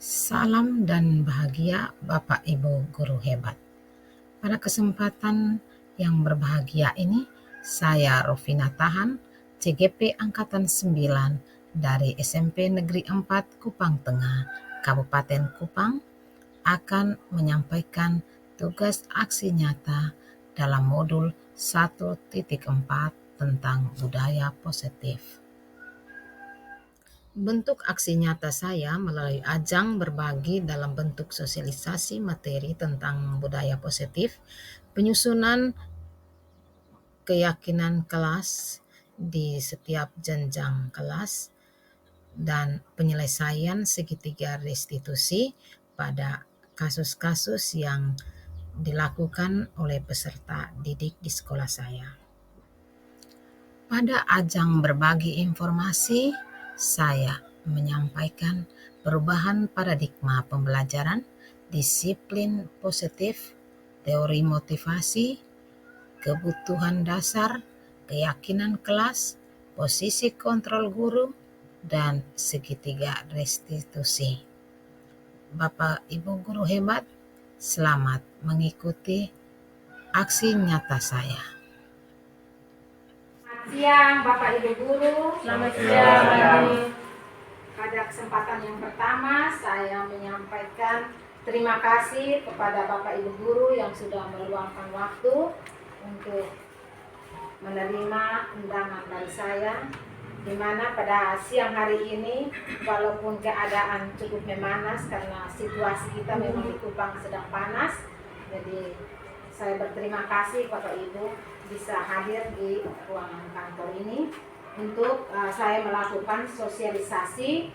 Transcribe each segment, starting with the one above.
Salam dan bahagia Bapak Ibu guru hebat. Pada kesempatan yang berbahagia ini, saya Rofina Tahan, CGP Angkatan 9 dari SMP Negeri 4 Kupang Tengah, Kabupaten Kupang, akan menyampaikan tugas aksi nyata dalam modul 1.4 tentang budaya positif. Bentuk aksi nyata saya melalui ajang berbagi dalam bentuk sosialisasi materi tentang budaya positif, penyusunan keyakinan kelas di setiap jenjang kelas, dan penyelesaian segitiga restitusi pada kasus-kasus yang dilakukan oleh peserta didik di sekolah saya. Pada ajang berbagi informasi, saya menyampaikan perubahan paradigma pembelajaran, disiplin positif, teori motivasi, kebutuhan dasar, keyakinan kelas, posisi kontrol guru, dan segitiga restitusi. Bapak Ibu guru hebat, selamat mengikuti aksi nyata saya. Siang Bapak Ibu guru. Selamat siang. Pada kesempatan yang pertama saya menyampaikan terima kasih kepada Bapak Ibu guru yang sudah meluangkan waktu untuk menerima undangan dari saya, di mana pada siang hari ini walaupun keadaan cukup memanas karena situasi kita memang di Kupang sedang panas, jadi saya berterima kasih Bapak Ibu bisa hadir di ruangan kantor ini untuk saya melakukan sosialisasi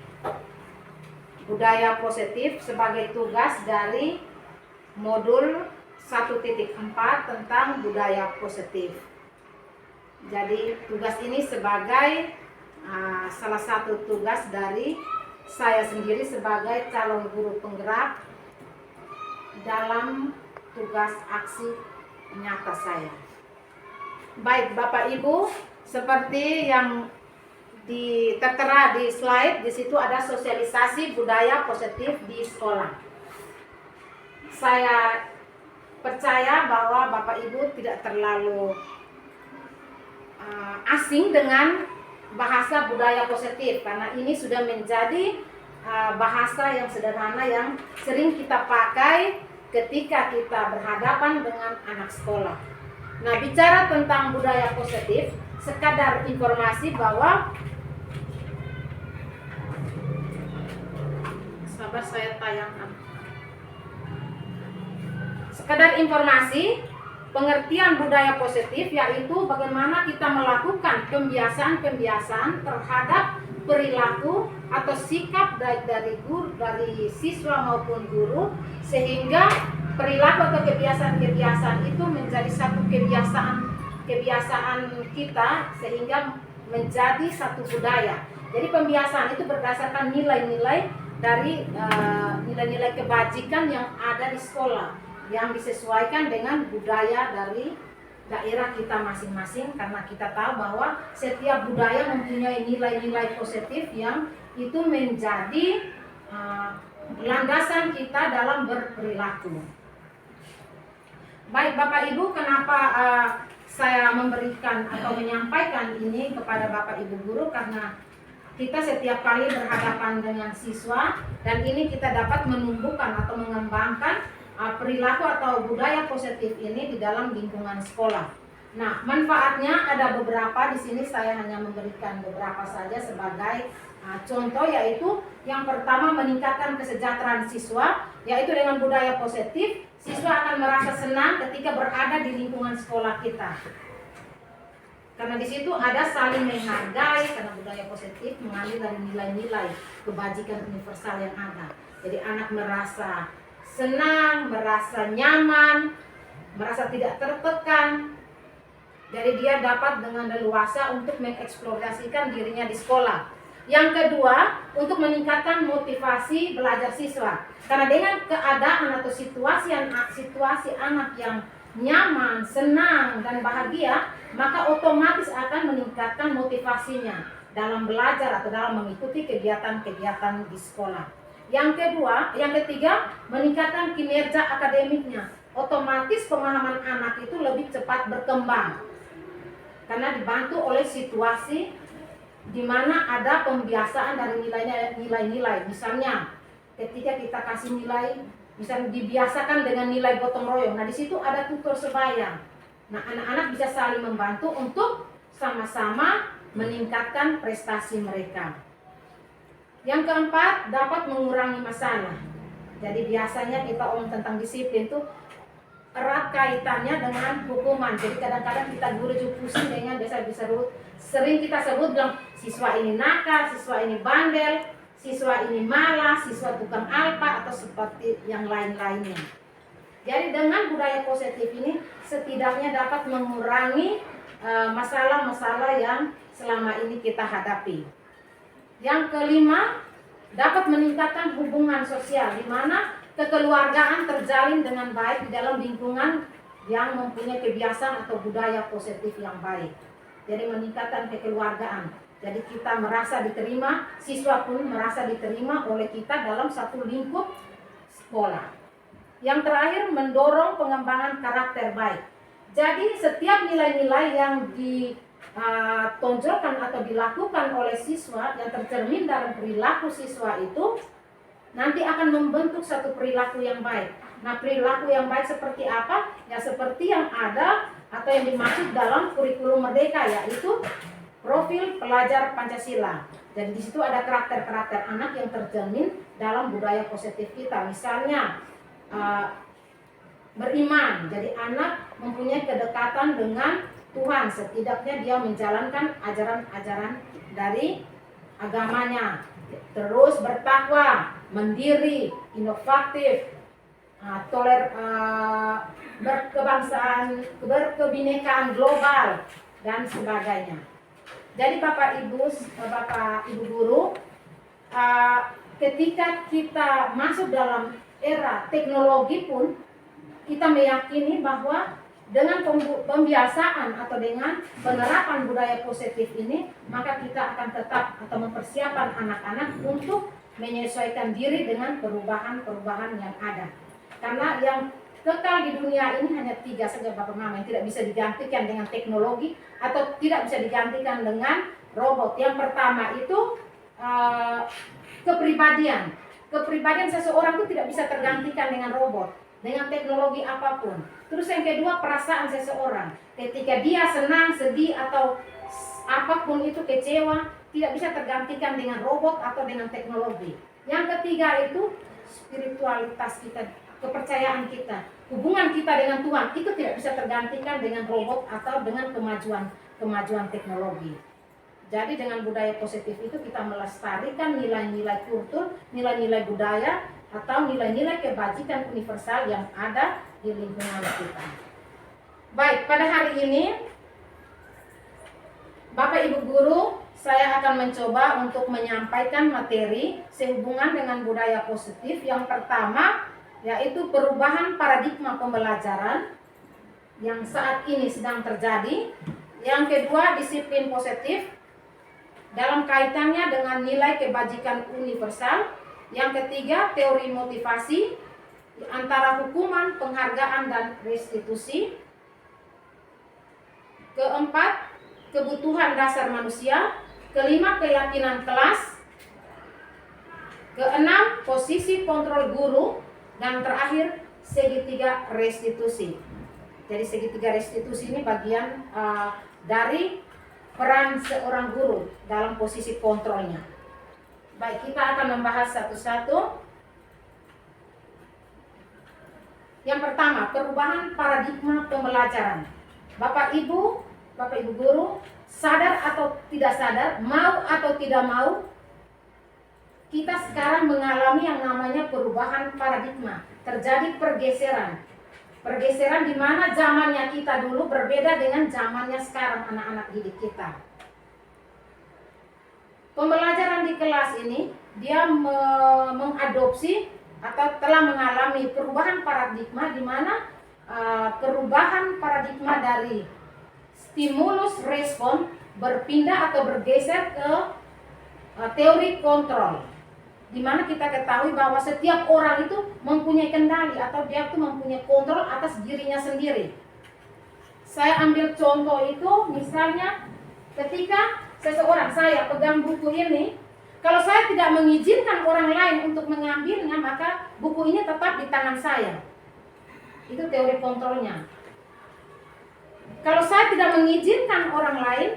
budaya positif sebagai tugas dari modul 1.4 tentang budaya positif. Jadi tugas ini sebagai salah satu tugas dari saya sendiri sebagai calon guru penggerak dalam tugas aksi nyata saya. Baik Bapak Ibu, seperti yang tertera di slide, di situ ada sosialisasi budaya positif di sekolah. Saya percaya bahwa Bapak Ibu tidak terlalu asing dengan bahasa budaya positif, karena ini sudah menjadi bahasa yang sederhana yang sering kita pakai ketika kita berhadapan dengan anak sekolah. Nah, bicara tentang budaya positif, sekadar informasi bahwa saya tayangkan. Sekadar informasi, pengertian budaya positif yaitu bagaimana kita melakukan pembiasaan-pembiasaan terhadap perilaku atau sikap baik dari siswa maupun guru, sehingga perilaku atau kebiasaan-kebiasaan itu menjadi satu kebiasaan kita sehingga menjadi satu budaya. Jadi pembiasaan itu berdasarkan nilai-nilai dari nilai-nilai kebajikan yang ada di sekolah yang disesuaikan dengan budaya dari daerah kita masing-masing, karena kita tahu bahwa setiap budaya mempunyai nilai-nilai positif yang itu menjadi landasan kita dalam berperilaku. Baik Bapak Ibu, kenapa saya memberikan atau menyampaikan ini kepada Bapak Ibu guru, karena kita setiap kali berhadapan dengan siswa dan ini kita dapat menumbuhkan atau mengembangkan perilaku atau budaya positif ini di dalam lingkungan sekolah. Nah, manfaatnya ada beberapa, di sini saya hanya memberikan beberapa saja sebagai contoh, yaitu yang pertama meningkatkan kesejahteraan siswa, yaitu dengan budaya positif siswa akan merasa senang ketika berada di lingkungan sekolah kita. Karena di situ ada saling menghargai, karena budaya positif mengambil dari nilai-nilai kebajikan universal yang ada. Jadi anak merasa senang, merasa nyaman, merasa tidak tertekan. Jadi dia dapat dengan leluasa untuk mengeksplorasikan dirinya di sekolah. Yang kedua, untuk meningkatkan motivasi belajar siswa. Karena dengan keadaan atau situasi anak yang nyaman, senang, dan bahagia, maka otomatis akan meningkatkan motivasinya dalam belajar atau dalam mengikuti kegiatan-kegiatan di sekolah. Yang ketiga, meningkatkan kinerja akademiknya. Otomatis pemahaman anak itu lebih cepat berkembang karena dibantu oleh situasi di mana ada pembiasaan dari nilai-nilai. Misalnya, ketika kita kasih nilai, misalnya dibiasakan dengan nilai gotong royong. Nah, di situ ada tutor sebaya. Nah, anak-anak bisa saling membantu untuk sama-sama meningkatkan prestasi mereka. Yang keempat, dapat mengurangi masalah. Jadi biasanya kita omong tentang disiplin tuh erat kaitannya dengan hukuman. Jadi kadang-kadang kita guru juga pusing dengan sering kita sebut bilang siswa ini nakal, siswa ini bandel, siswa ini malas, siswa tukang alpa atau seperti yang lain-lainnya. Jadi dengan budaya positif ini setidaknya dapat mengurangi masalah-masalah yang selama ini kita hadapi. Yang kelima, dapat meningkatkan hubungan sosial di mana kekeluargaan terjalin dengan baik di dalam lingkungan yang mempunyai kebiasaan atau budaya positif yang baik. Jadi meningkatkan kekeluargaan. Jadi kita merasa diterima, siswa pun merasa diterima oleh kita dalam satu lingkup sekolah. Yang terakhir, mendorong pengembangan karakter baik. Jadi setiap nilai-nilai yang ditonjolkan atau dilakukan oleh siswa yang tercermin dalam perilaku siswa itu nanti akan membentuk satu perilaku yang baik. Nah, perilaku yang baik seperti apa? Ya seperti yang ada atau yang dimaksud dalam kurikulum Merdeka, yaitu profil pelajar Pancasila. Jadi di situ ada karakter-karakter anak yang tercermin dalam budaya positif kita. Misalnya beriman. Jadi anak mempunyai kedekatan dengan Tuhan. Setidaknya dia menjalankan ajaran-ajaran dari agamanya. Terus bertakwa, mandiri, inovatif, berkebangsaan, berkebinekaan global dan sebagainya. Jadi Bapak Ibu guru, ketika kita masuk dalam era teknologi pun kita meyakini bahwa dengan pembiasaan atau dengan penerapan budaya positif ini, maka kita akan tetap atau mempersiapkan anak-anak untuk menyesuaikan diri dengan perubahan-perubahan yang ada. Karena yang kekal di dunia ini hanya 3 saja Bapak Mama, yang tidak bisa digantikan dengan teknologi atau tidak bisa digantikan dengan robot. Yang pertama itu kepribadian. Kepribadian seseorang itu tidak bisa tergantikan dengan robot, dengan teknologi apapun. Terus yang kedua, perasaan seseorang. Ketika dia senang, sedih, atau apapun itu, kecewa, tidak bisa tergantikan dengan robot atau dengan teknologi. Yang ketiga itu spiritualitas kita, kepercayaan kita, hubungan kita dengan Tuhan, itu tidak bisa tergantikan dengan robot atau dengan kemajuan teknologi. Jadi dengan budaya positif itu kita melestarikan nilai-nilai kultur, nilai-nilai budaya, atau nilai-nilai kebajikan universal yang ada di lingkungan kita. Baik, pada hari ini Bapak Ibu guru, saya akan mencoba untuk menyampaikan materi sehubungan dengan budaya positif. Yang pertama yaitu perubahan paradigma pembelajaran yang saat ini sedang terjadi. Yang kedua, disiplin positif dalam kaitannya dengan nilai kebajikan universal. Yang ketiga, teori motivasi antara hukuman, penghargaan, dan restitusi. Keempat, kebutuhan dasar manusia. Kelima, keyakinan kelas. Keenam, posisi kontrol guru. Dan terakhir, segitiga restitusi. Jadi segitiga restitusi ini bagian dari peran seorang guru dalam posisi kontrolnya. Baik, kita akan membahas satu-satu. Yang pertama, perubahan paradigma pembelajaran. Bapak Ibu guru, sadar atau tidak sadar, mau atau tidak mau, kita sekarang mengalami yang namanya perubahan paradigma. Terjadi pergeseran. Pergeseran di mana zamannya kita dulu berbeda dengan zamannya sekarang anak-anak didik kita. Pembelajaran di kelas ini dia mengadopsi atau telah mengalami perubahan paradigma di mana perubahan paradigma dari stimulus respon berpindah atau bergeser ke teori kontrol. di mana kita ketahui bahwa setiap orang itu mempunyai kendali atau dia itu mempunyai kontrol atas dirinya sendiri. Saya ambil contoh itu, misalnya ketika seseorang, saya pegang buku ini, kalau saya tidak mengizinkan orang lain untuk mengambilnya, maka buku ini tetap di tangan saya. Itu teori kontrolnya. Kalau saya tidak mengizinkan orang lain,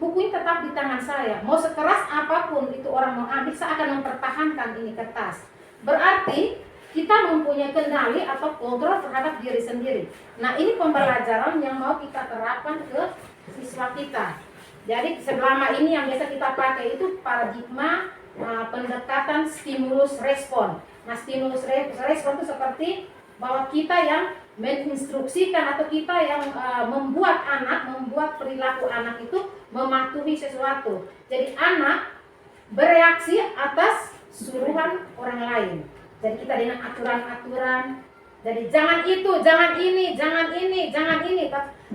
buku ini tetap di tangan saya. Mau sekeras apapun itu orang mau ambil, saya akan mempertahankan ini kertas. Berarti kita mempunyai kendali atau kontrol terhadap diri sendiri. Nah, ini pembelajaran yang mau kita terapkan ke siswa kita. Jadi selama ini yang biasa kita pakai itu paradigma pendekatan stimulus respon. Nah, stimulus respon itu seperti bahwa kita yang menginstruksikan atau kita yang membuat perilaku anak itu mematuhi sesuatu. Jadi anak bereaksi atas suruhan orang lain. Jadi kita dengan aturan-aturan. Jadi jangan itu, jangan ini, jangan ini, jangan ini.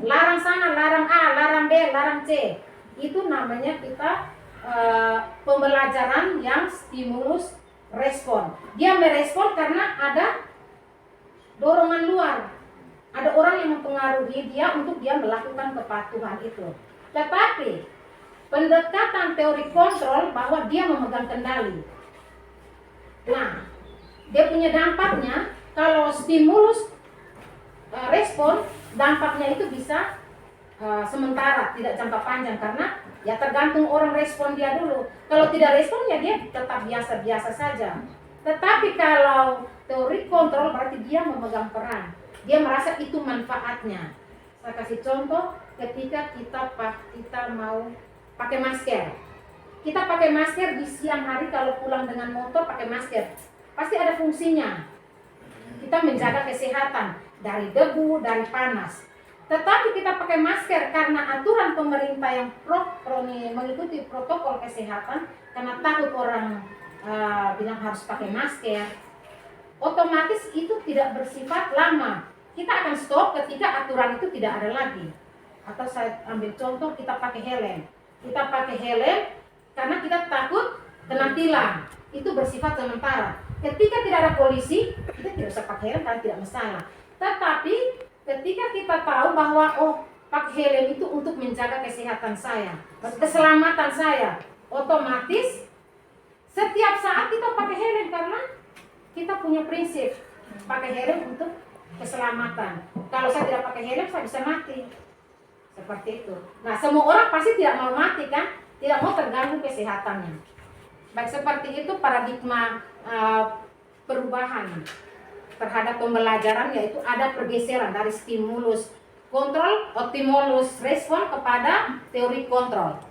Larang sana, larang A, larang B, larang C. Itu namanya kita pembelajaran yang stimulus respon. Dia merespon karena ada dorongan luar. Ada orang yang mempengaruhi dia untuk dia melakukan kepatuhan itu. Tetapi pendekatan teori kontrol bahwa dia memegang kendali. Nah, dia punya dampaknya kalau stimulus respon, dampaknya itu bisa sementara, tidak jangka panjang, karena ya tergantung orang respon dia dulu. Kalau tidak respon ya dia tetap biasa-biasa saja. Tetapi kalau teori kontrol berarti dia memegang peran. Dia merasa itu manfaatnya. Saya kasih contoh ketika kita mau pakai masker. Kita pakai masker di siang hari kalau pulang dengan motor pakai masker. Pasti ada fungsinya. Kita menjaga kesehatan dari debu, dari panas. Tetapi kita pakai masker karena aturan pemerintah yang mengikuti protokol kesehatan, karena takut orang bilang harus pakai masker, otomatis itu tidak bersifat lama. Kita akan stop ketika aturan itu tidak ada lagi. Atau saya ambil contoh, kita pakai helm. Kita pakai helm karena kita takut kena tilang. Itu bersifat sementara. Ketika tidak ada polisi, kita tidak usah pakai helm karena tidak masalah. Tetapi ketika kita tahu bahwa pakai helm itu untuk menjaga kesehatan saya, keselamatan saya, otomatis setiap saat kita pakai helm karena kita punya prinsip pakai helm untuk keselamatan. Kalau saya tidak pakai helm, saya bisa mati. Seperti itu. Nah, semua orang pasti tidak mau mati kan? Tidak mau terganggu kesehatannya. Baik, seperti itu paradigma perubahan terhadap pembelajaran, yaitu ada pergeseran dari stimulus kontrol, optimulus respon kepada teori kontrol.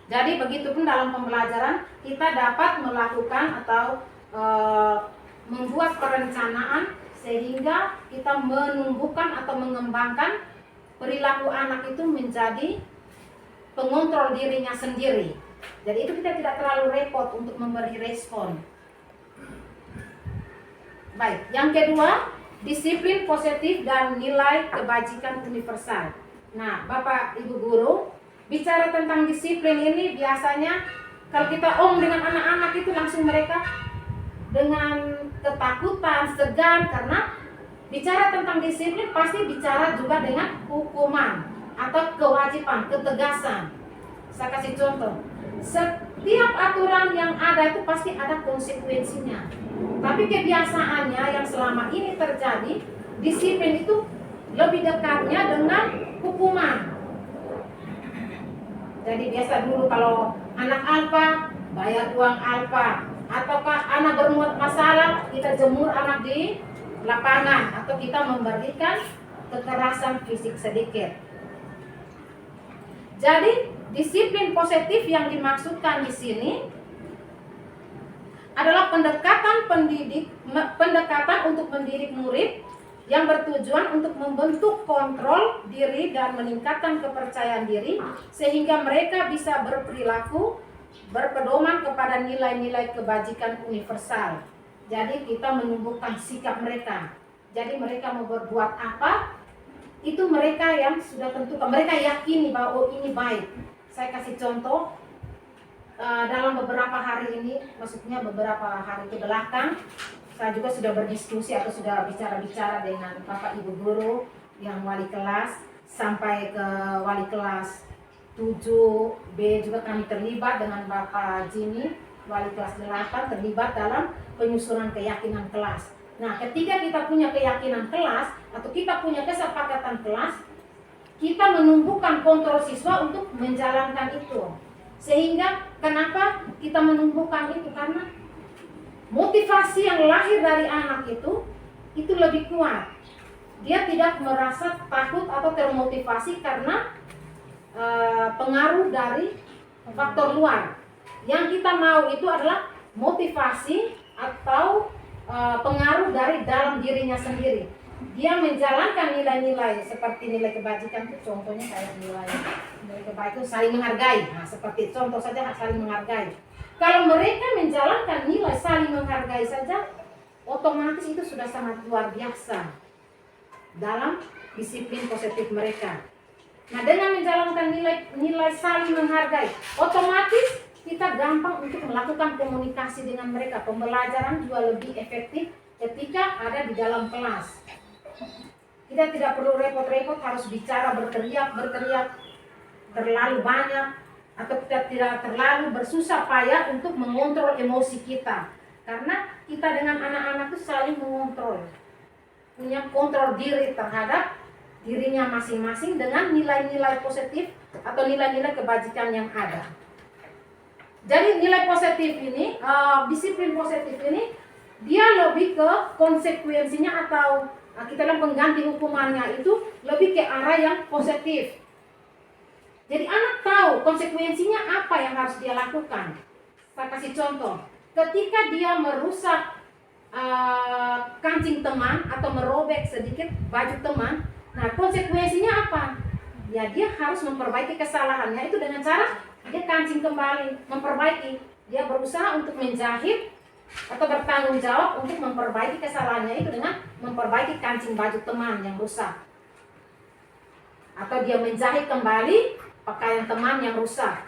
Jadi begitupun dalam pembelajaran kita dapat melakukan atau membuat perencanaan sehingga kita menumbuhkan atau mengembangkan perilaku anak itu menjadi pengontrol dirinya sendiri. Jadi itu kita tidak terlalu repot untuk memberi respon. Baik, yang kedua, disiplin positif dan nilai kebajikan universal. Nah, Bapak Ibu guru, bicara tentang disiplin ini biasanya kalau kita dengan anak-anak itu langsung mereka dengan ketakutan, segan, karena bicara tentang disiplin pasti bicara juga dengan hukuman atau kewajiban, ketegasan. Saya kasih contoh, setiap aturan yang ada itu pasti ada konsekuensinya. Tapi kebiasaannya yang selama ini terjadi, disiplin itu lebih dekatnya dengan hukuman. Jadi biasa dulu kalau anak alfa, bayar uang alfa. Ataukah anak berbuat masalah, kita jemur anak di lapangan. Atau kita memberikan kekerasan fisik sedikit. Jadi disiplin positif yang dimaksudkan di sini adalah pendekatan untuk mendidik murid yang bertujuan untuk membentuk kontrol diri dan meningkatkan kepercayaan diri sehingga mereka bisa berperilaku berpedoman kepada nilai-nilai kebajikan universal. Jadi kita menumbuhkan sikap mereka. Jadi mereka mau berbuat apa, itu mereka yang sudah tentukan. Mereka yakini bahwa ini baik. Saya kasih contoh, dalam beberapa hari ini, maksudnya beberapa hari ke belakang, saya juga sudah berdiskusi atau sudah bicara-bicara dengan Bapak Ibu guru yang wali kelas, sampai ke wali kelas 7B juga kami terlibat dengan Bapak Jimmy, wali kelas 8 terlibat dalam penyusunan keyakinan kelas. Nah, ketika kita punya keyakinan kelas atau kita punya kesepakatan kelas, kita menumbuhkan kontrol siswa untuk menjalankan itu. Sehingga kenapa kita menumbuhkan itu? Karena motivasi yang lahir dari anak itu lebih kuat. Dia tidak merasa takut atau termotivasi karena pengaruh dari faktor luar. Yang kita mau itu adalah motivasi atau pengaruh dari dalam dirinya sendiri. Dia menjalankan nilai-nilai seperti nilai kebajikan itu, contohnya kayak nilai kebaikan itu saling menghargai. Nah, seperti contoh saja saling menghargai. Kalau mereka menjalankan nilai saling menghargai saja, otomatis itu sudah sangat luar biasa dalam disiplin positif mereka. Nah, dengan menjalankan nilai saling menghargai, otomatis kita gampang untuk melakukan komunikasi dengan mereka. Pembelajaran juga lebih efektif ketika ada di dalam kelas. Kita tidak perlu repot-repot harus bicara berteriak terlalu banyak, atau kita tidak terlalu bersusah payah untuk mengontrol emosi kita. Karena kita dengan anak-anak itu saling mengontrol, punya kontrol diri terhadap dirinya masing-masing dengan nilai-nilai positif atau nilai-nilai kebajikan yang ada. Jadi nilai positif ini, disiplin positif ini, dia lebih ke konsekuensinya atau kita bilang pengganti hukumannya itu lebih ke arah yang positif. Jadi anak tahu konsekuensinya apa yang harus dia lakukan. Saya kasih contoh, ketika dia merusak kancing teman atau merobek sedikit baju teman, nah konsekuensinya apa? Ya dia harus memperbaiki kesalahannya itu dengan cara dia kancing kembali, memperbaiki. Dia berusaha untuk menjahit atau bertanggung jawab untuk memperbaiki kesalahannya itu dengan memperbaiki kancing baju teman yang rusak. Atau dia menjahit kembali pakaian teman yang rusak.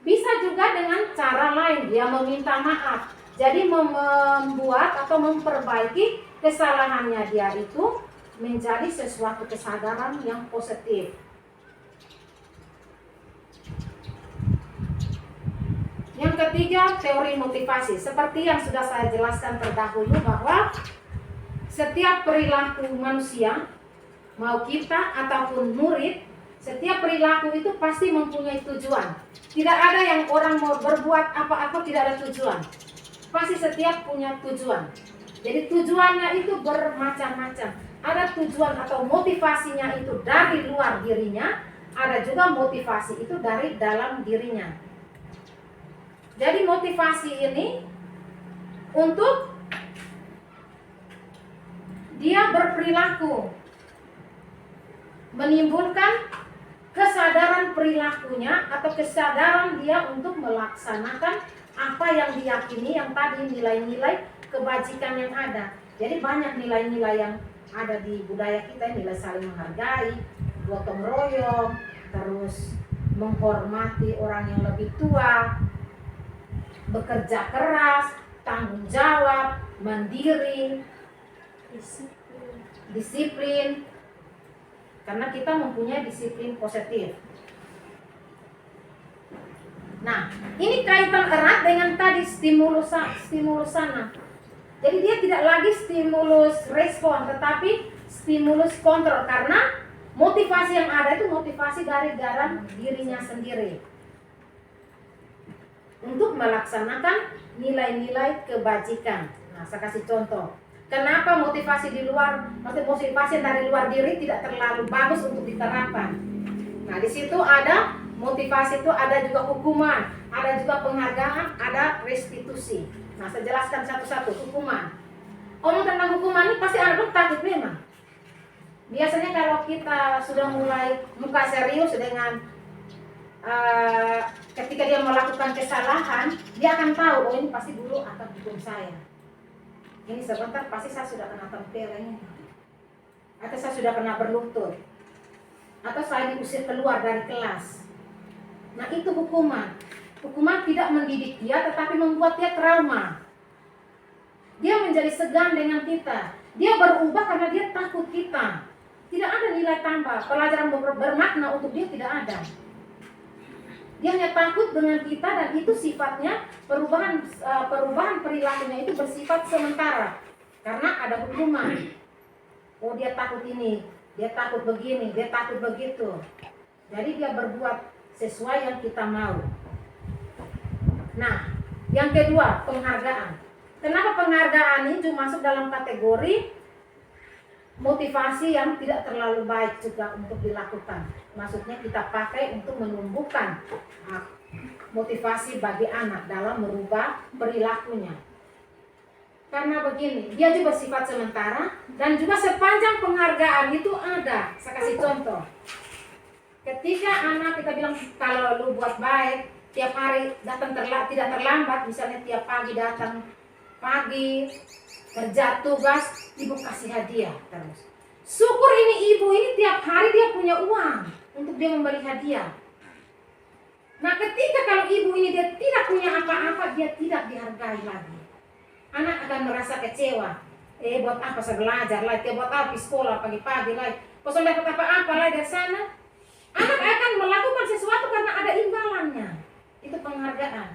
Bisa juga dengan cara lain, dia meminta maaf. Jadi membuat atau memperbaiki kesalahannya dia itu menjadi sesuatu kesadaran yang positif. Yang ketiga, teori motivasi. Seperti yang sudah saya jelaskan terdahulu bahwa setiap perilaku manusia, mau kita ataupun murid, setiap perilaku itu pasti mempunyai tujuan. Tidak ada yang orang mau berbuat apa-apa tidak ada tujuan. Pasti setiap punya tujuan. Jadi tujuannya itu bermacam-macam. Ada tujuan atau motivasinya itu dari luar dirinya, ada juga motivasi itu dari dalam dirinya. Jadi motivasi ini untuk dia berperilaku, menimbulkan kesadaran perilakunya atau kesadaran dia untuk melaksanakan apa yang diyakini, yang tadi nilai-nilai kebajikan yang ada. Jadi banyak nilai-nilai yang ada di budaya kita, nilai saling menghargai, gotong royong, terus menghormati orang yang lebih tua, bekerja keras, tanggung jawab, mandiri, disiplin. Karena kita mempunyai disiplin positif. Nah, ini kaitan erat dengan tadi stimulus sana. Jadi dia tidak lagi stimulus respon, tetapi stimulus kontrol. Karena motivasi yang ada itu motivasi dari dalam dirinya sendiri untuk melaksanakan nilai-nilai kebajikan. Nah, saya kasih contoh. Kenapa motivasi di luar, motivasi dari luar diri tidak terlalu bagus untuk diterapkan? Nah, di situ ada motivasi itu, ada juga hukuman, ada juga penghargaan, ada restitusi. Nah, saya jelaskan satu-satu. Hukuman. Omong tentang hukuman ini pasti anak takut memang. Biasanya kalau kita sudah mulai muka serius dengan ketika dia melakukan kesalahan, dia akan tahu, oh ini pasti guru akan hukum saya. Ini sebentar pasti saya sudah kena tempel ini, atau saya sudah kena berlutut, atau saya diusir keluar dari kelas. Nah itu hukuman. Hukuman tidak mendidik dia, tetapi membuat dia trauma. Dia menjadi segan dengan kita. Dia berubah karena dia takut kita. Tidak ada nilai tambah. Pelajaran bermakna untuk dia tidak ada. Dia hanya takut dengan kita, dan itu sifatnya perubahan perilakunya itu bersifat sementara. Karena ada hukuman. Oh, dia takut ini, dia takut begini, dia takut begitu. Jadi dia berbuat sesuai yang kita mau. Nah, yang kedua, penghargaan. Kenapa penghargaan ini masuk dalam kategori motivasi yang tidak terlalu baik juga untuk dilakukan? Maksudnya kita pakai untuk menumbuhkan motivasi bagi anak dalam merubah perilakunya. Karena begini, dia juga bersifat sementara, dan juga sepanjang penghargaan itu ada. Saya kasih contoh. Ketika anak kita bilang, kalau lu buat baik, tiap hari datang tidak terlambat, misalnya tiap pagi datang pagi, kerja tugas, ibu kasih hadiah terus. Syukur ini ibu ini tiap hari dia punya uang untuk dia membeli hadiah. Nah, ketika kalau ibu ini dia tidak punya apa-apa, dia tidak dihargai lagi. Anak akan merasa kecewa. Buat apa saya belajar lah? Dia buat apa sekolah pagi-pagi lah? Kok saya dapat apa-apa lah dari sana? Anak akan melakukan sesuatu karena ada imbalannya. Itu penghargaan.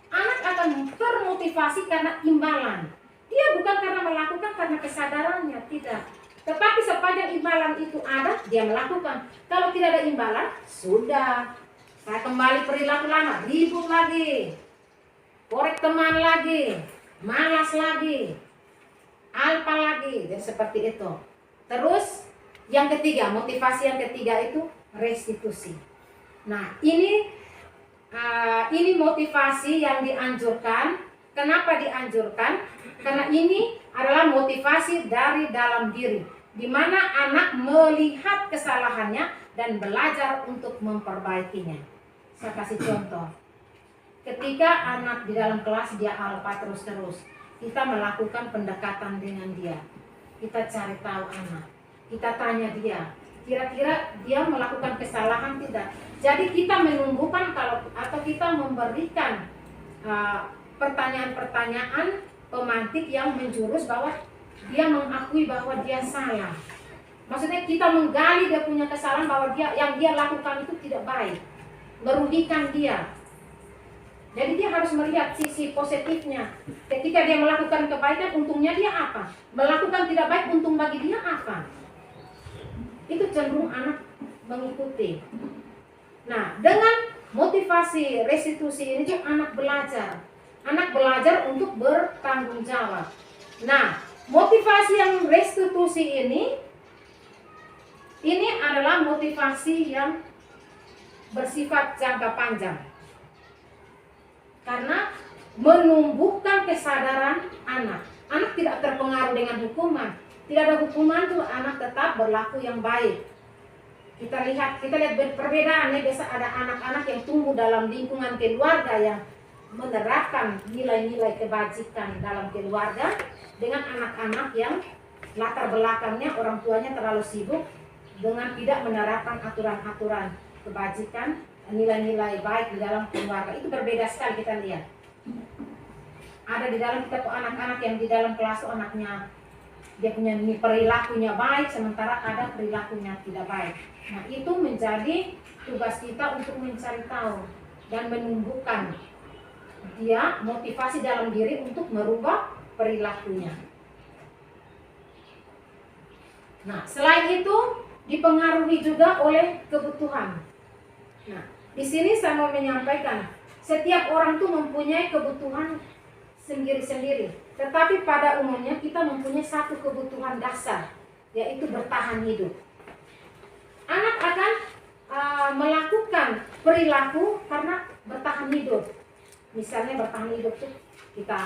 Anak akan termotivasi karena imbalan. Dia bukan karena melakukan karena kesadarannya, tidak. Tetapi sepanjang imbalan itu ada, dia melakukan. Kalau tidak ada imbalan, sudah. Saya kembali perilaku lama, ribut lagi. Korek teman lagi. Malas lagi, alpa lagi, dan seperti itu. Terus yang ketiga, motivasi yang ketiga itu restitusi. Nah, ini motivasi yang dianjurkan. Kenapa dianjurkan? Karena ini adalah motivasi dari dalam diri, di mana anak melihat kesalahannya dan belajar untuk memperbaikinya. Saya kasih contoh. Ketika anak di dalam kelas dia alpa terus-terus, kita melakukan pendekatan dengan dia. Kita cari tahu anak. Kita tanya dia, kira-kira dia melakukan kesalahan tidak? Jadi kita menumbuhkan atau kita memberikan pertanyaan-pertanyaan pemantik yang menjurus bahwa dia mengakui bahwa dia salah. Maksudnya kita menggali dia punya kesalahan, bahwa yang dia lakukan itu tidak baik, merugikan dia. Jadi dia harus melihat sisi positifnya. Ketika dia melakukan kebaikan, untungnya dia apa? Melakukan tidak baik, untung bagi dia apa? Itu cenderung anak mengikuti. Nah, dengan motivasi restitusi ini tuh anak belajar. Anak belajar untuk bertanggung jawab. Nah, motivasi yang restitusi ini adalah motivasi yang bersifat jangka panjang. Karena menumbuhkan kesadaran anak. Anak tidak terpengaruh dengan hukuman. Tidak ada hukuman tuh, anak tetap berlaku yang baik. Kita lihat perbedaannya. Biasa ada anak-anak yang tumbuh dalam lingkungan keluarga yang menerapkan nilai-nilai kebajikan dalam keluarga, dengan anak-anak yang latar belakangnya orang tuanya terlalu sibuk dengan tidak menerapkan aturan-aturan kebajikan, nilai-nilai baik di dalam keluarga. Itu berbeda sekali kita lihat. Ada di dalam kita tuh anak-anak yang di dalam kelas tuh anaknya dia punya perilakunya baik, sementara ada perilakunya tidak baik. Nah, itu menjadi tugas kita untuk mencari tahu dan menumbuhkan dia motivasi dalam diri untuk merubah perilakunya. Nah, selain itu dipengaruhi juga oleh kebutuhan. Nah, di sini saya mau menyampaikan, setiap orang tuh mempunyai kebutuhan sendiri-sendiri. Tetapi pada umumnya kita mempunyai satu kebutuhan dasar, yaitu bertahan hidup. Anak akan melakukan perilaku karena bertahan hidup. Misalnya bertahan hidup tuh kita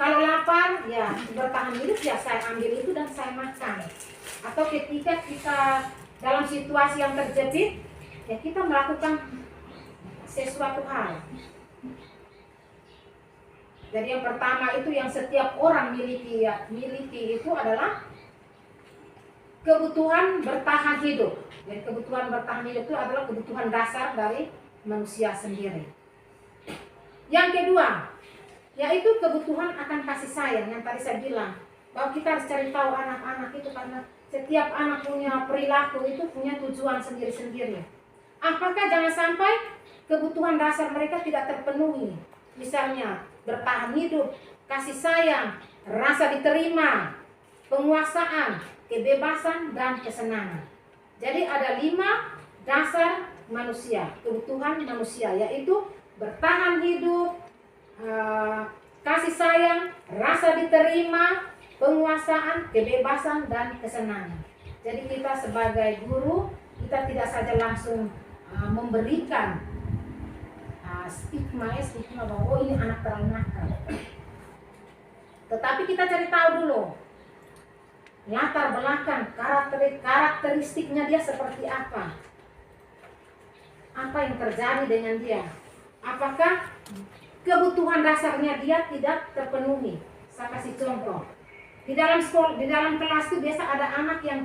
kalau lapar ya bertahan hidup, ya saya ambil itu dan saya makan. Atau ketika kita dalam situasi yang terjepit, ya kita melakukan sesuatu hal. Jadi yang pertama itu yang setiap orang miliki itu adalah kebutuhan bertahan hidup. Dan kebutuhan bertahan hidup itu adalah kebutuhan dasar dari manusia sendiri. Yang kedua, yaitu kebutuhan akan kasih sayang yang tadi saya bilang. Bahwa kita harus cari tahu anak-anak itu karena setiap anak punya perilaku itu punya tujuan sendiri-sendiri. Apakah jangan sampai kebutuhan dasar mereka tidak terpenuhi. Misalnya bertahan hidup, kasih sayang, rasa diterima, penguasaan, kebebasan, dan kesenangan. Jadi ada 5 dasar manusia, kebutuhan manusia, yaitu bertahan hidup, kasih sayang, rasa diterima, penguasaan, kebebasan, dan kesenangan. Jadi kita sebagai guru, kita tidak saja langsung memberikan stigma bahwa oh ini anak terlalu nakal. Tetapi kita cari tahu dulu latar belakang, karakteristiknya dia seperti apa. Apa yang terjadi dengan dia? Apakah kebutuhan dasarnya dia tidak terpenuhi? Saya kasih contoh. Di dalam sekolah, di dalam kelas itu biasa ada anak yang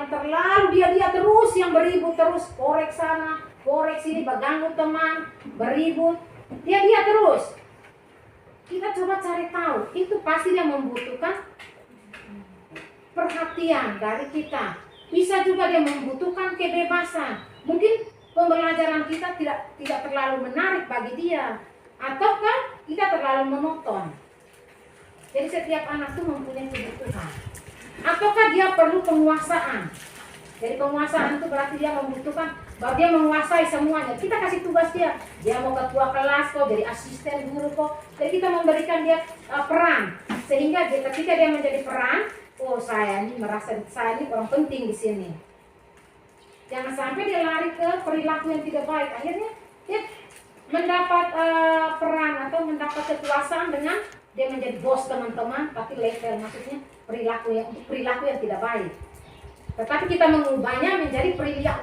terlalu dia terus yang beribut terus, korek sana, korek sini, berganggu teman, beribut. Dia terus. Kita coba cari tahu, itu pasti dia membutuhkan perhatian dari kita. Bisa juga dia membutuhkan kebebasan. Mungkin pembelajaran kita tidak terlalu menarik bagi dia, ataukah kita terlalu monoton. Jadi setiap anak itu mempunyai kebutuhan. Ataukah dia perlu penguasaan. Jadi penguasaan itu berarti dia membutuhkan bahwa dia menguasai semuanya. Kita kasih tugas dia mau ketua kelas kok, jadi asisten guru kok. Jadi kita memberikan dia peran, sehingga ketika dia menjadi peran, oh saya ini merasa saya ini orang penting di sini. Jangan sampai dia lari ke perilaku yang tidak baik. Akhirnya dia mendapat peran atau mendapat kekuasaan dengan dia menjadi bos teman-teman, tapi level maksudnya perilaku yang tidak baik. Tetapi kita mengubahnya menjadi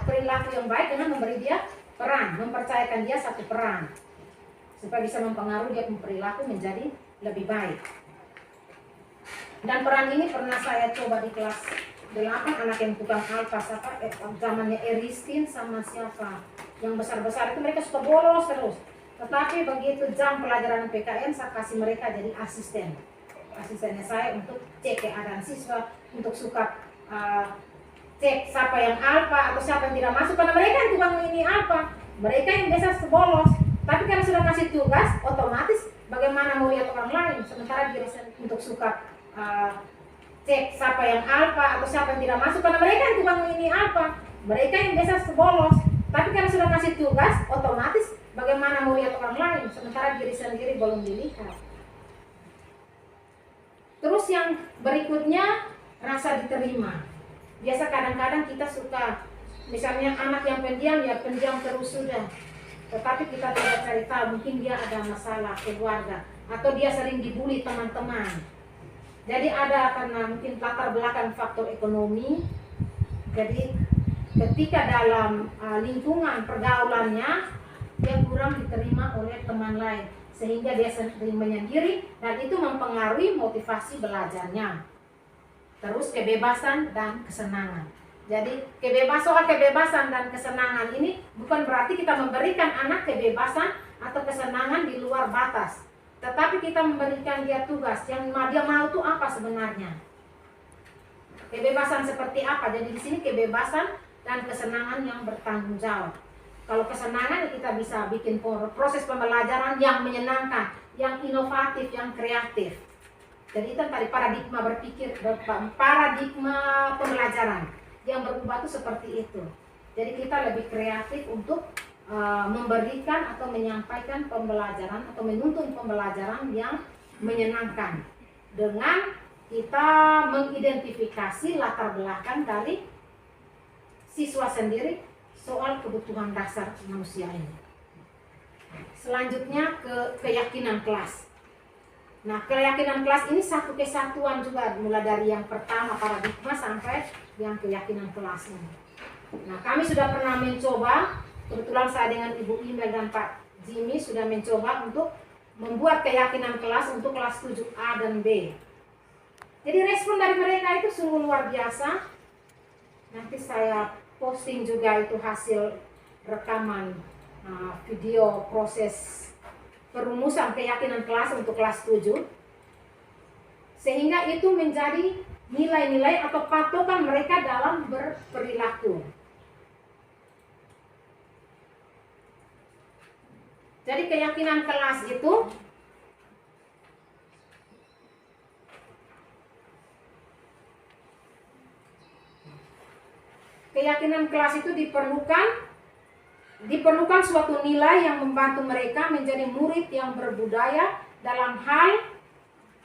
perilaku yang baik dengan memberi dia peran, mempercayakan dia satu peran, supaya bisa mempengaruhi dia perilaku menjadi lebih baik. Dan peran ini pernah saya coba di kelas 8, anak yang tukang alfa, zamannya Eristin sama siapa, yang besar-besar itu mereka suka bolos terus. Tetapi begitu jam pelajaran PKN, saya kasih mereka jadi asistennya saya untuk cek keadaan siswa, untuk suka cek siapa yang alfa atau siapa yang tidak masuk, karena mereka yang tukang ini alfa, mereka yang biasa bolos. Tapi karena sudah kasih tugas, otomatis bagaimana mau lihat orang lain, sementara diri untuk suka cek siapa yang alfa atau siapa yang tidak masuk, karena mereka yang tukang ini alfa, mereka yang biasa bolos. Tapi karena sudah kasih tugas, otomatis bagaimana mau lihat orang lain, sementara diri sendiri belum dilihat. Terus yang berikutnya, rasa diterima. Biasa kadang-kadang kita suka, misalnya anak yang pendiam, ya pendiam terus sudah. Tetapi kita tidak cari tahu, mungkin dia ada masalah keluarga, atau dia sering dibully teman-teman. Jadi ada karena mungkin latar belakang faktor ekonomi. Jadi ketika dalam lingkungan pergaulannya, dia kurang diterima oleh teman lain, sehingga dia sering menyendiri, dan itu mempengaruhi motivasi belajarnya. Terus kebebasan dan kesenangan. Jadi soal kebebasan dan kesenangan ini bukan berarti kita memberikan anak kebebasan atau kesenangan di luar batas, tetapi kita memberikan dia tugas yang dia mau itu apa sebenarnya. Kebebasan seperti apa? Jadi di sini kebebasan dan kesenangan yang bertanggung jawab. Kalau kesenangan kita bisa bikin proses pembelajaran yang menyenangkan, yang inovatif, yang kreatif. Jadi itu tadi paradigma berpikir, paradigma pembelajaran yang berubah itu seperti itu. Jadi kita lebih kreatif untuk memberikan atau menyampaikan pembelajaran atau menuntun pembelajaran yang menyenangkan dengan kita mengidentifikasi latar belakang dari siswa sendiri soal kebutuhan dasar manusia ini. Selanjutnya keyakinan kelas. Nah, keyakinan kelas ini satu kesatuan juga, mulai dari yang pertama paradigma sampai yang keyakinan kelasnya. Nah, kami sudah pernah mencoba, kebetulan saya dengan Ibu Imel dan Pak Jimmy sudah mencoba untuk membuat keyakinan kelas untuk kelas 7A dan B. Jadi respon dari mereka itu sungguh luar biasa. Nanti saya posting juga itu hasil rekaman video proses perumusan keyakinan kelas untuk kelas 7, sehingga itu menjadi nilai-nilai atau patokan mereka dalam berperilaku. Jadi keyakinan kelas itu diperlukan suatu nilai yang membantu mereka menjadi murid yang berbudaya dalam hal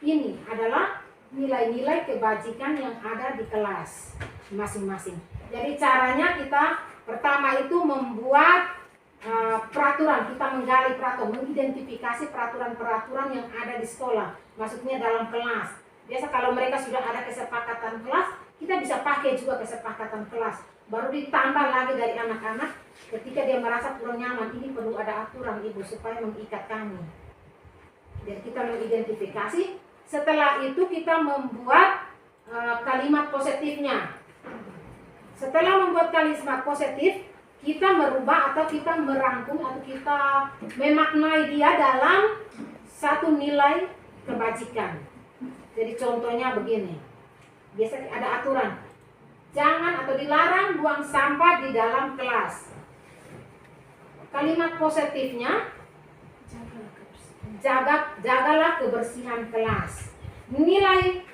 ini adalah nilai-nilai kebajikan yang ada di kelas masing-masing. Jadi caranya kita pertama itu membuat peraturan, kita menggali peraturan, mengidentifikasi peraturan-peraturan yang ada di sekolah, maksudnya dalam kelas. Biasa kalau mereka sudah ada kesepakatan kelas, kita bisa pakai juga kesepakatan kelas. Baru ditambah lagi dari anak-anak, ketika dia merasa kurang nyaman, ini perlu ada aturan ibu supaya mengikat kami. Jadi kita mengidentifikasi, setelah itu kita membuat kalimat positifnya. Setelah membuat kalimat positif, kita merubah atau kita merangkum atau kita memaknai dia dalam satu nilai kebajikan. Jadi contohnya begini, biasa ada aturan, jangan atau dilarang buang sampah di dalam kelas. Kalimat positifnya, jagalah kebersihan kelas. Nilai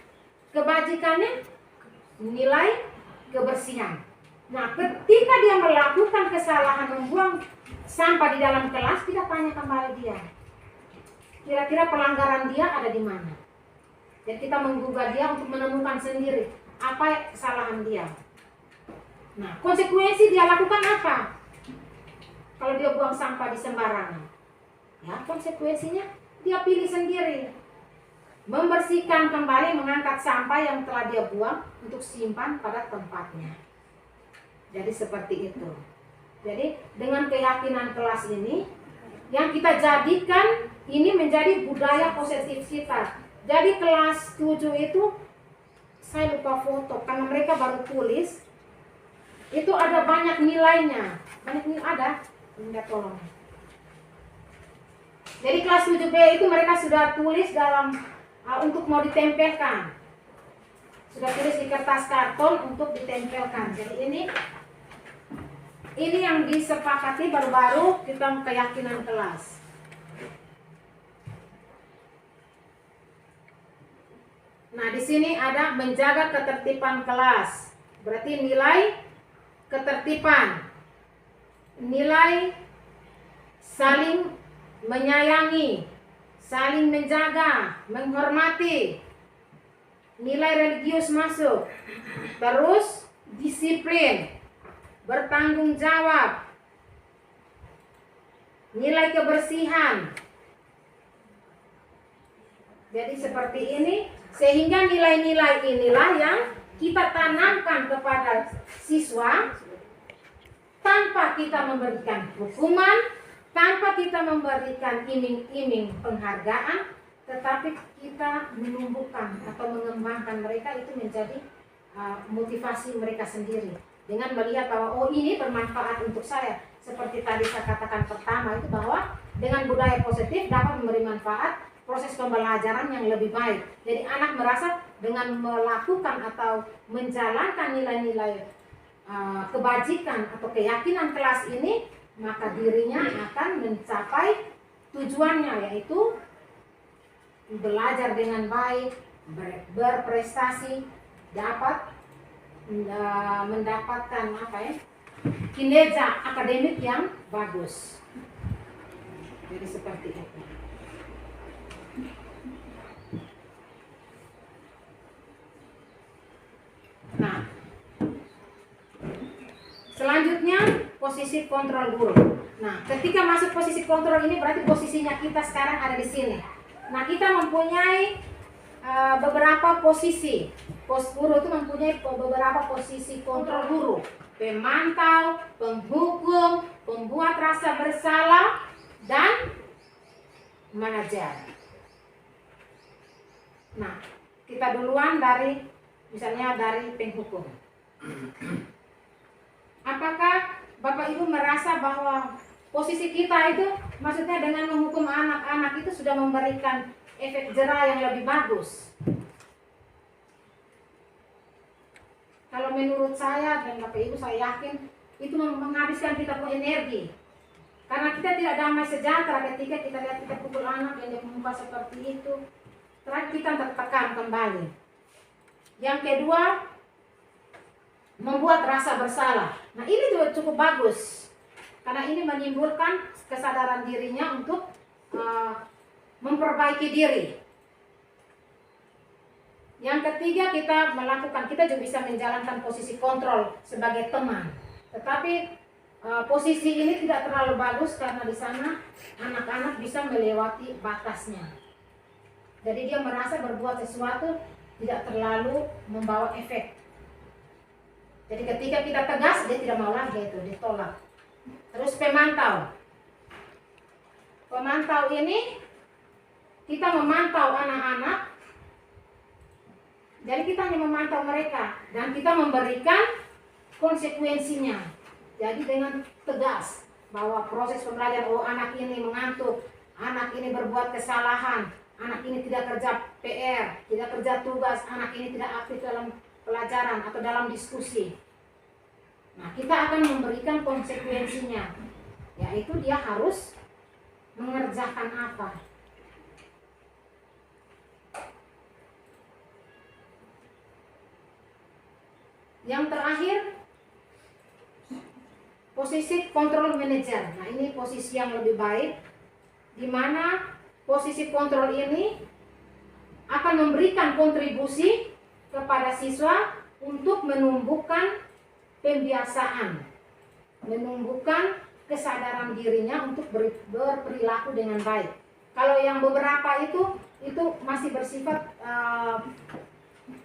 kebajikannya, nilai kebersihan. Nah, ketika dia melakukan kesalahan membuang sampah di dalam kelas, kita tanya kembali dia, kira-kira pelanggaran dia ada di mana? Dan kita menggugat dia untuk menemukan sendiri apa kesalahan dia. Nah, konsekuensi dia lakukan apa? Kalau dia buang sampah di sembarangan, ya konsekuensinya dia pilih sendiri, membersihkan kembali, mengangkat sampah yang telah dia buang untuk simpan pada tempatnya. Jadi seperti itu. Jadi dengan keyakinan kelas ini, yang kita jadikan ini menjadi budaya positif kita. Jadi kelas 7 itu, saya lupa foto, karena mereka baru tulis, itu ada banyak nilainya. Banyak nilai ada, minta tolong. Jadi kelas 7B itu mereka sudah tulis dalam, untuk mau ditempelkan. Sudah tulis di kertas karton untuk ditempelkan. Jadi ini yang disepakati baru-baru kita keyakinan kelas. Nah, di sini ada menjaga ketertiban kelas. Berarti nilai ketertiban, nilai saling menyayangi, saling menjaga, menghormati, nilai religius masuk, terus disiplin, bertanggung jawab, nilai kebersihan. Jadi seperti ini, sehingga nilai-nilai inilah yang kita tanamkan kepada siswa tanpa kita memberikan hukuman, tanpa kita memberikan iming-iming penghargaan, tetapi kita menumbuhkan atau mengembangkan mereka itu menjadi motivasi mereka sendiri. Dengan melihat bahwa oh ini bermanfaat untuk saya. Seperti tadi saya katakan pertama itu bahwa dengan budaya positif dapat memberi manfaat proses pembelajaran yang lebih baik. Jadi anak merasa dengan melakukan atau menjalankan nilai-nilai kebajikan atau keyakinan kelas ini, maka dirinya akan mencapai tujuannya, yaitu belajar dengan baik, berprestasi, dapat mendapatkan kinerja akademik yang bagus. Jadi seperti itu. Nah, selanjutnya posisi kontrol guru. Nah, ketika masuk posisi kontrol ini berarti posisinya kita sekarang ada di sini. Nah, kita mempunyai beberapa posisi. Guru itu mempunyai beberapa posisi kontrol guru. Pemantau, penghukum, pembuat rasa bersalah, dan mengajar. Nah, kita duluan dari, misalnya dari penghukum. Apakah Bapak Ibu merasa bahwa posisi kita itu Maksudnya dengan menghukum anak-anak itu sudah memberikan efek jera yang lebih bagus. Kalau menurut saya dan Bapak Ibu, saya yakin itu menghabiskan kita punya energi. Karena kita tidak damai sejahtera ketika kita lihat kita pukul anak yang dia muka seperti itu. Terakhir kita tertekan kembali. Yang kedua, membuat rasa bersalah. Nah ini juga cukup bagus. Karena ini menimbulkan kesadaran dirinya untuk memperbaiki diri. Yang ketiga, kita juga bisa menjalankan posisi kontrol sebagai teman. Tetapi posisi ini tidak terlalu bagus karena di sana anak-anak bisa melewati batasnya. Jadi dia merasa berbuat sesuatu tidak terlalu membawa efek. Jadi ketika kita tegas, dia tidak mau lagi itu, ditolak. Terus pemantau. Pemantau ini kita memantau anak-anak. Jadi kita hanya memantau mereka dan kita memberikan konsekuensinya. Jadi dengan tegas bahwa proses pembelajaran, oh anak ini mengantuk, anak ini berbuat kesalahan, anak ini tidak kerja PR, tidak kerja tugas, anak ini tidak aktif dalam pelajaran atau dalam diskusi. Nah, kita akan memberikan konsekuensinya, yaitu dia harus mengerjakan apa. Yang terakhir, posisi kontrol manajer. Nah, ini posisi yang lebih baik, di mana posisi kontrol ini akan memberikan kontribusi kepada siswa untuk menumbuhkan pembiasaan, menumbuhkan kesadaran dirinya untuk berperilaku dengan baik. Kalau yang beberapa itu masih bersifat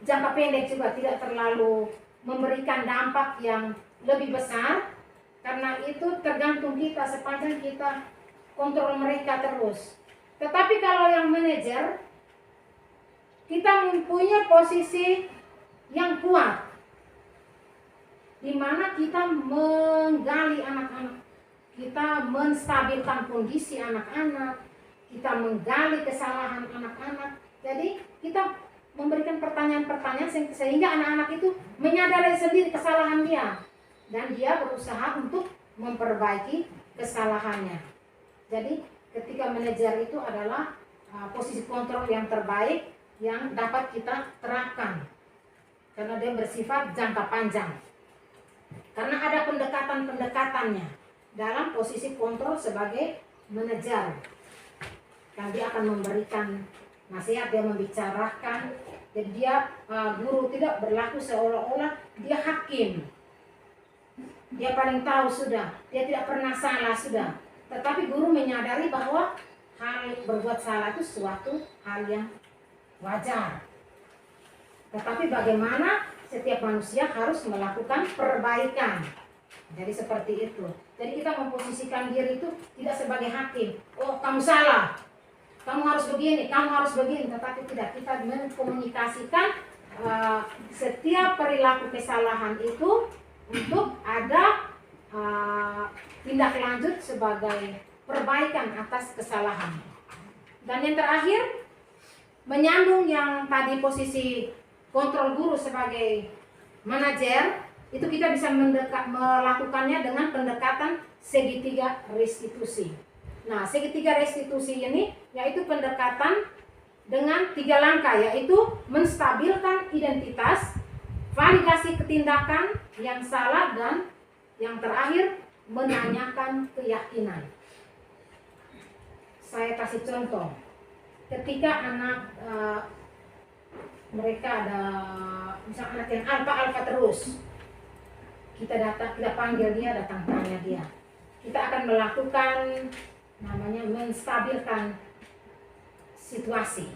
jangka pendek juga, tidak terlalu memberikan dampak yang lebih besar, karena itu tergantung kita sepanjang kita kontrol mereka terus. Tetapi kalau yang manajer, kita mempunyai posisi yang kuat, di mana kita menggali anak-anak, kita menstabilkan kondisi anak-anak, kita menggali kesalahan anak-anak. Jadi kita memberikan pertanyaan-pertanyaan sehingga anak-anak itu menyadari sendiri kesalahan dia dan dia berusaha untuk memperbaiki kesalahannya. Jadi ketika manajer itu adalah posisi kontrol yang terbaik yang dapat kita terapkan karena dia bersifat jangka panjang. Karena ada pendekatan-pendekatannya dalam posisi kontrol sebagai manajer. Dan dia akan memberikan nasihat, dia membicarakan. Jadi dia guru tidak berlaku seolah-olah dia hakim. Dia paling tahu sudah, dia tidak pernah salah sudah. Tetapi guru menyadari bahwa hal berbuat salah itu suatu hal yang wajar. Tetapi bagaimana setiap manusia harus melakukan perbaikan. Jadi seperti itu. Jadi kita memposisikan diri itu tidak sebagai hakim. Oh, kamu salah, kamu harus begini, kamu harus begini. Tetapi tidak, kita mengkomunikasikan setiap perilaku kesalahan itu untuk ada tindak lanjut sebagai perbaikan atas kesalahan. Dan yang terakhir, menyambung yang tadi posisi kontrol guru sebagai manajer, itu kita bisa melakukannya dengan pendekatan segitiga restitusi. Nah, segitiga restitusi ini yaitu pendekatan dengan 3 langkah, yaitu menstabilkan identitas, validasi ketindakan yang salah, dan yang terakhir menanyakan keyakinan. Saya kasih contoh. Ketika anak mereka ada misalnya anak yang alfa terus, kita panggil dia, datang tanya dia. Kita akan melakukan namanya menstabilkan situasi.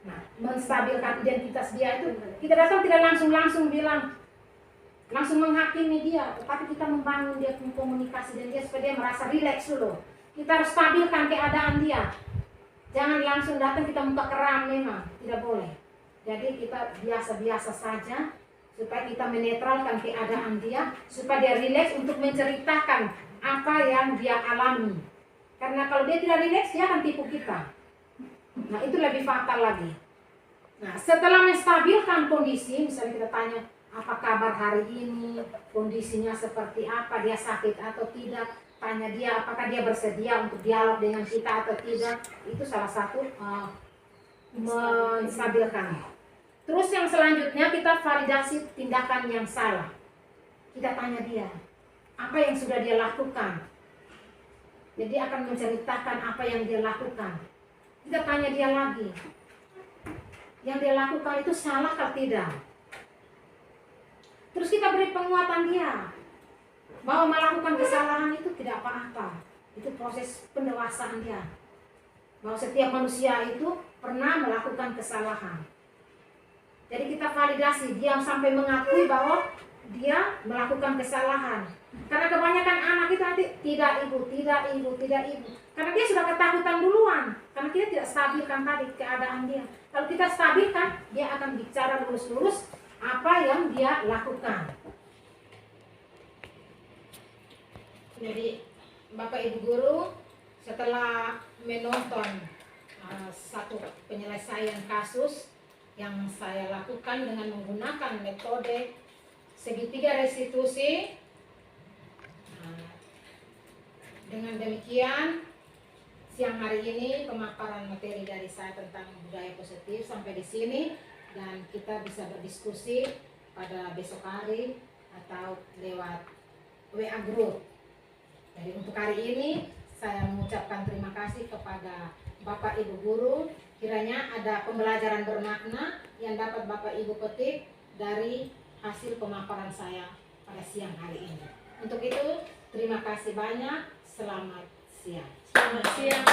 Nah, menstabilkan identitas dia itu kita datang tidak langsung bilang, langsung menghakimi dia, tetapi kita membangun dia komunikasi dan dia supaya dia merasa rileks dulu. Kita harus stabilkan keadaan dia. Jangan langsung datang kita muka keram, memang tidak boleh. Jadi kita biasa-biasa saja supaya kita menetralkan keadaan dia, supaya dia rileks untuk menceritakan apa yang dia alami. Karena kalau dia tidak rileks, dia akan tipu kita. Nah, itu lebih fatal lagi. Nah, setelah menstabilkan kondisi, misalnya kita tanya, apa kabar hari ini, kondisinya seperti apa, dia sakit atau tidak, tanya dia apakah dia bersedia untuk dialog dengan kita atau tidak, itu salah satu menstabilkan. Terus yang selanjutnya kita validasi tindakan yang salah. Kita tanya dia, apa yang sudah dia lakukan. Jadi akan menceritakan apa yang dia lakukan. Kita tanya dia lagi, yang dia lakukan itu salah atau tidak. Terus kita beri penguatan dia, bahwa melakukan kesalahan itu tidak apa-apa. Itu proses pendewasaan dia. Bahwa setiap manusia itu pernah melakukan kesalahan. Jadi kita validasi, dia sampai mengakui bahwa dia melakukan kesalahan. Karena kebanyakan anak itu nanti tidak ibu. Karena dia sudah ketakutan duluan. Karena kita tidak stabilkan tadi keadaan dia. Kalau kita stabilkan, dia akan bicara lurus-lurus apa yang dia lakukan. Jadi Bapak Ibu Guru, setelah menonton satu penyelesaian kasus yang saya lakukan dengan menggunakan metode segitiga restitusi, dengan demikian siang hari ini pemaparan materi dari saya tentang budaya positif sampai di sini, dan kita bisa berdiskusi pada besok hari atau lewat WA Group. Jadi untuk hari ini saya mengucapkan terima kasih kepada Bapak Ibu Guru. Kiranya ada pembelajaran bermakna yang dapat Bapak Ibu petik dari hasil pemaparan saya pada siang hari ini. Untuk itu, terima kasih banyak. Selamat siang. Selamat siang.